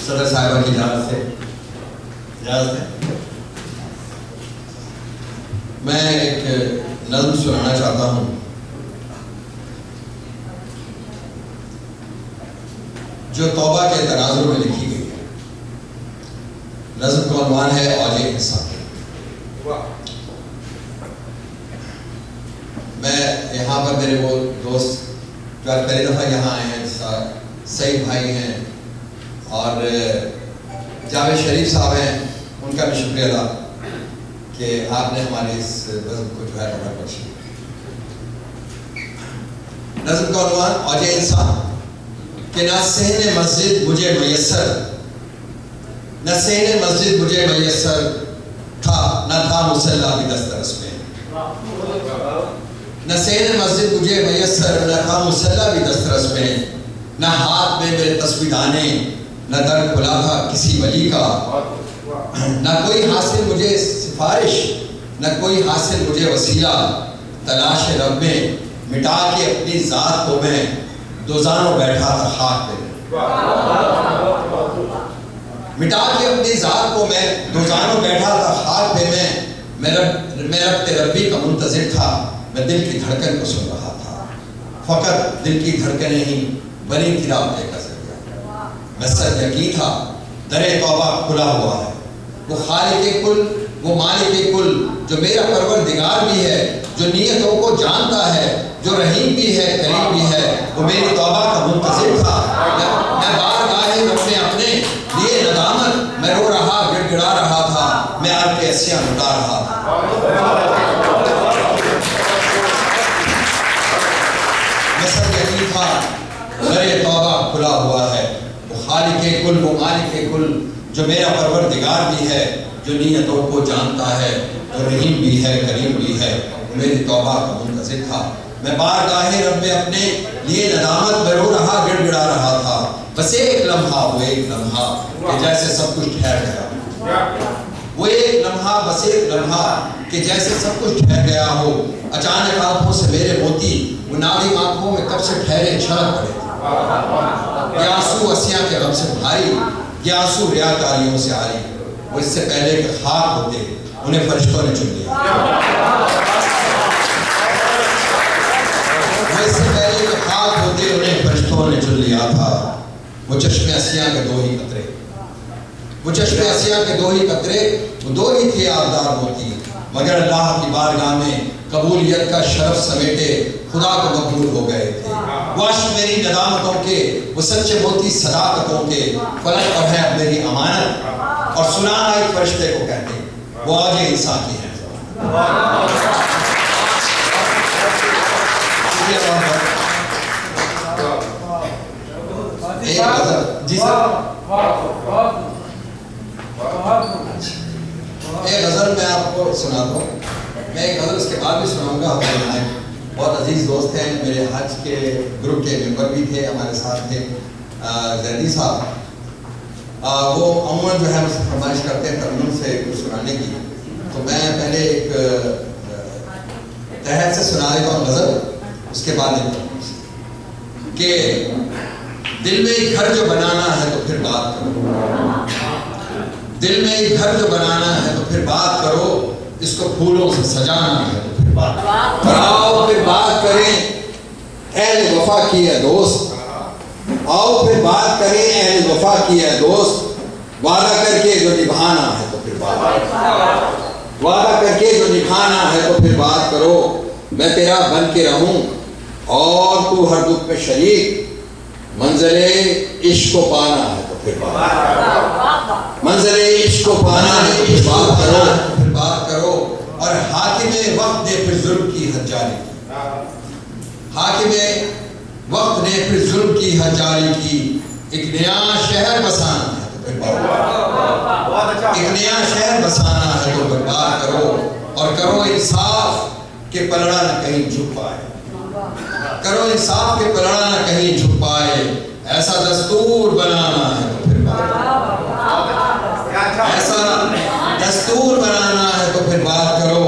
सदर साहिबा की इजाज़त है मैं एक नज़्म सुनाना चाहता हूँ जो तौबा के तनाज़ुर में लिखी गई है। नज़्म का उन्वान है औजे इंसान। मैं यहाँ पर मेरे वो दोस्त जो आज पहली दफ़ा यहाँ आए हैं, सईद भाई हैं और जावेद शरीफ साहब हैं, उनका भी शुक्रिया अदा कि आपने हमारे इस नज़्म को जो है नंबर बख्शी। नज़्म का उन्वान औजे इंसान कि न सहने मस्जिद मुझे मैसर, न सहने मस्जिद मुझे मैसर था, न था मुसल्ला भी दस्तरस में। न सहने मस्जिद मुझे मैसर, न था मुसल्ला भी दस्तरस में। न हाथ में मेरे तस्बीदाने, न दर खुला था किसी वली का। न कोई हासिल मुझे सिफारिश, न कोई हासिल मुझे वसीला। तलाश रब में मिटा के अपनी ज़ात को मैं दोज़ानों बैठा था खाक पे। मिटा के अपनी ज़ात को मैं दोज़ानों बैठा था खाक पे। मैं रब रब्बी का मुंतज़िर था, मैं दिल की धड़कन को सुन रहा था। फ़कत दिल की धड़कनें ही बनी थी राब्ते का ज़रिया। मैं सद यकीन था दरे तौबा खुला हुआ है। वो खालिक़े कुल, वो मालिके कुल, जो मेरा परवरदिगार भी है, जो नियतों को जानता है, जो रहीम भी है, करीम भी है, वो मेरी तौबा का मुंतज़िर था। मैं बारगाहे रब में अपने लिए नदामत मैं रो रहा, गिड़गिड़ा रहा था, मैं आपके असिया लुटा रहा था। मैं सब यकीन था दरे तौबा खुला हुआ है। वो खालिक़े कुल, वो मालिके कुल, जो मेरा परवरदिगार भी है, जो नियतों को जानता है, जो रहीम भी है, करीम भी है, मेरी तौबा का मुंतज़िर था। मैं बारगाहे रब में अपने लिए नदामत में रो रहा, गिड़गिड़ा रहा था। बस एक लम्हा, वो एक लम्हा कि जैसे सब कुछ ठहर गया। वो एक लम्हा, बस एक लम्हा कि जैसे सब कुछ ठहर गया हो। अचानक आंखों से मेरे मोती वो नादिम आंखों में कब से ठहरे छलक पड़े थे। ये आंसू असिया के गम से भारी, ये आंसू रियाकारियों से आरी। वो इससे पहले कि खाक होते उन्हें फरिश्तों ने चुन लिया। वो इससे पहले कि खाक होते उन्हें फरिश्तों ने चुन लिया था। वो चश्मे असिया के दो ही कतरे, वो चश्मे असिया के दो ही कतरे, वो दो ही थे आबदार मोती, मगर अल्लाह की बारगाह में कबूलियत का शरफ समेटे खुदा को मकबूल हो गए थे। वो अश्क मेरी नदामतों के, वो सच्चे मोती सदाकतों के, फलक और है मेरी अमानत। और सुनाना एक फरिश्ते को कहते वो औजे इंसान की है। जी सर, एक गज़ल मैं आपको सुनाता हूँ। मैं एक गज़ल उसके बाद भी सुनाऊंगा। हमारे यहाँ बहुत अजीज दोस्त हैं, मेरे हज के ग्रुप के मेंबर भी थे, हमारे साथ थे जैदी साहब। वो अमूमन जो है मुझसे फरमाइश करते हैं तरन्नुम से कुछ सुनाने की। तो मैं पहले एक तहत से सुना देता हूँ गज़ल, उसके बाद कि दिल में एक घर जो बनाना है तो फिर बात करो। दिल में एक घर जो बनाना है तो फिर बात करो। इसको फूलों से सजाना है तो फिर बात करो। आओ फिर बात करें अहले वफा की है दोस्त। आओ फिर बात करें अहले वफा की है दोस्त। वादा करके जो निभाना है तो फिर बात करो। वादा करके जो निभाना है तो फिर बात करो। मैं तेरा बन के रहूं और तू हर दुख में शरीक। मंज़िले इश्क को पाना है तो फिर बात करो। मंज़िले इश्क को पाना है तो फिर बात करो, फिर बात करो। और हाकिमे वक्त ने फिर जुल्म की हद जारी की। हाकिमे वक्त ने फिर जुल्म की हद जारी की। एक नया शहर बसाना है तो फिर बात करो। एक नया शहर बसाना है तो फिर बात करो। और करो इंसाफ के पलड़ा न कहीं झुक पाए। करो इंसाफ के पलड़ा न कहीं झुक पाए। ऐसा दस्तूर बनाना है तो फिर बात करो। ऐसा दस्तूर बनाना है तो फिर बात करो।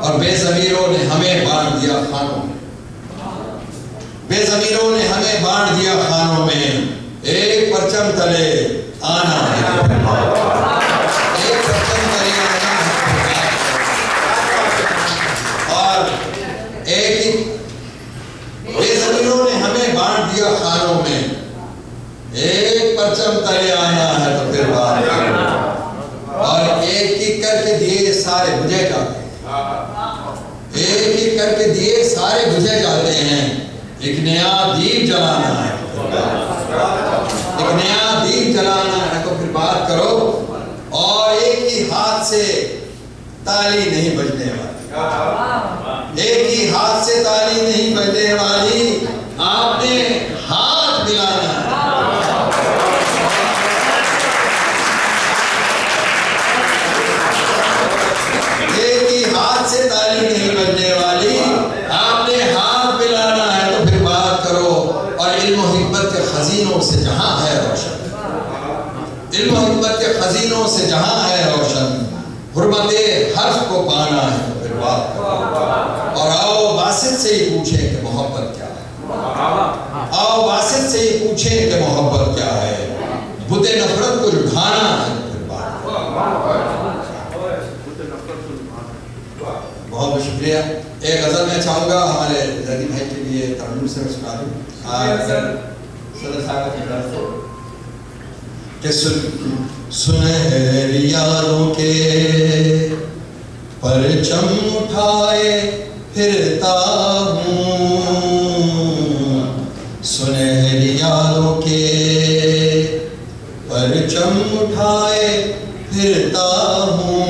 और बेज़मीरों ने हमें बांट दिया खानों में। बेज़मीरों ने हमें बांट दिया खानों में। एक परचम तले आना है, एक परचम तले आना है। और एक ही बेज़मीनों ने हमें बांट दिया खानों में, एक परचम तले आना है तो फिर बात करो। और एक एक करके दिए सारे बुझे जाते हैं, एक एक करके दिए सारे बुझे जाते हैं। एक नया दीप जलाना है, एक नया दीप जलाना है तो फिर बात करो। और एक ही हाथ से ताली नहीं बजने वाली, एक ही हाथ से ताली नहीं बजने वाली, आपने हाथ मिलाना है। एक ही हाथ से ताली नहीं बजने वाली, आपने हाथ मिलाना है तो फिर बात करो। और इल्म हिकमत के खजीनों से जहां है रोशन, इल्म हिकमत के खजीनों से जहां है रोशन, हुर्मते हर्फ को पाना है तो फिर बात करो। और आओ बासित से ही पूछें कि मोहब्बत क्या है, आओ बासित से ही पूछें कि मोहब्बत क्या है। बुते नफरत को उठाना है तो फिर बात करो। बहुत बहुत शुक्रिया। एक गजल मैं चाहूँगा हमारे जदी भाई के लिए तर्जुमे से सुना दूँ कि सुनहरी यारों के परचम उठाए फिरता हूँ, सुनहरी यारों के परचम उठाए फिरता हूँ।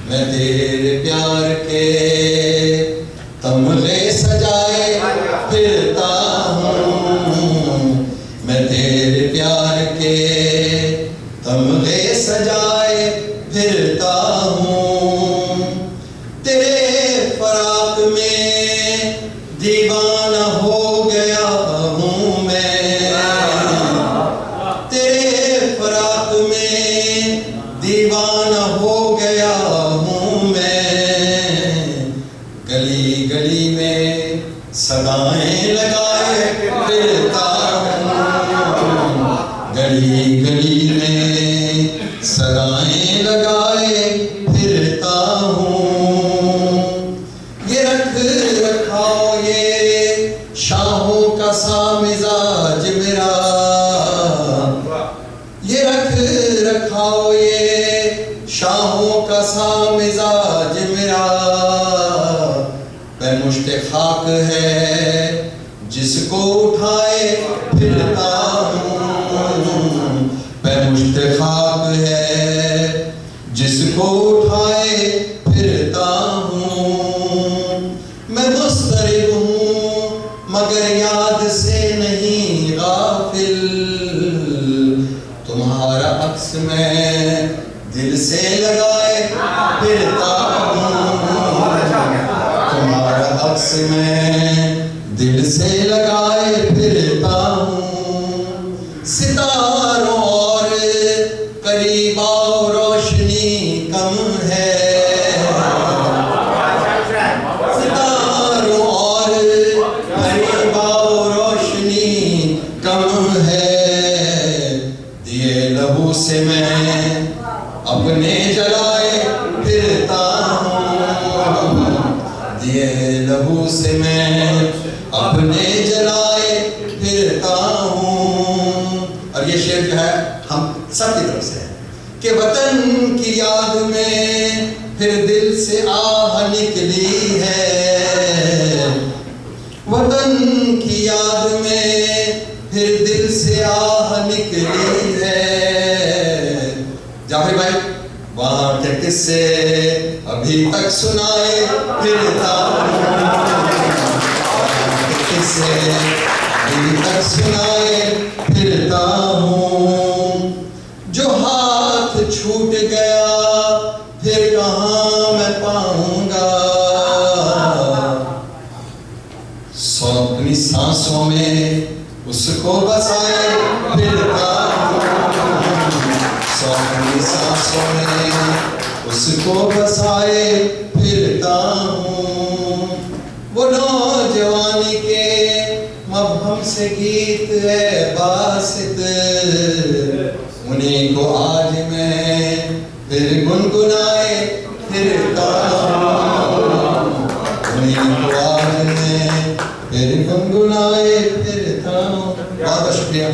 मैं तेरे प्यार के तमले सजाए फिरता हूँ, मैं तेरे प्यार के तमले सजाए फिरता हूँ। तेरे फराक में दीवाना हो गया हूँ मैं, तेरे फराक में दीवाना हो गया हूँ मैं। गली गली में सदाएं लगाए फिरता हूँ, गली गली में सदाएं लगाए फिरता हूँ। ये रख रखाओ ये शाहों का सा मिजाज मेरा, ये रख रखाओ ये शाहों का सा मिजाज मेरा। मुश्ते खाक है जिसको उठाए फिरता हूँ, मुश्ते खाक है जिसको उठाए फिरता हूँ। मैं मुस्तरिब हूँ मगर याद से नहीं गाफिल, तुम्हारा अक्स मैं दिल से लगाए फिरता हूँ, तुम्हारा अक्स मैं दिल से लगाए फिरता हूँ। सितारों और करीब आओ रोशनी कम है, सितारों और करीब आओ रोशनी कम है। दिए लहू से मैं अपने जलाए फिरता हूँ, दिए लहू से मैं अपने जलाए फिरता हूँ। और ये शेर जो है हम सबकी तरफ से है कि वतन की याद में फिर दिल से आह निकली है, वतन की याद में फिर दिल से आह निकली है। जाफरी भाई वहाँ के किस्से अभी तक सुनाए फिरता हूँ, किस्से अभी तक सुनाए फिरता हूँ। जो हाथ छूट गया फिर कहाँ मैं पाऊंगा, अपनी सांसों में उसको बसाए फिरता हूँ, अपनी सांसों में उसको बसाए फिरता हूँ। वो नौजवानी के मबहम से गीत है बासित, उन्हीं को आज मैं फिर गुनगुनाए फिरता हूँ, उन्हीं को आज मैं फिर गुनगुनाए फिरता हूँ। बहुत बहुत शुक्रिया।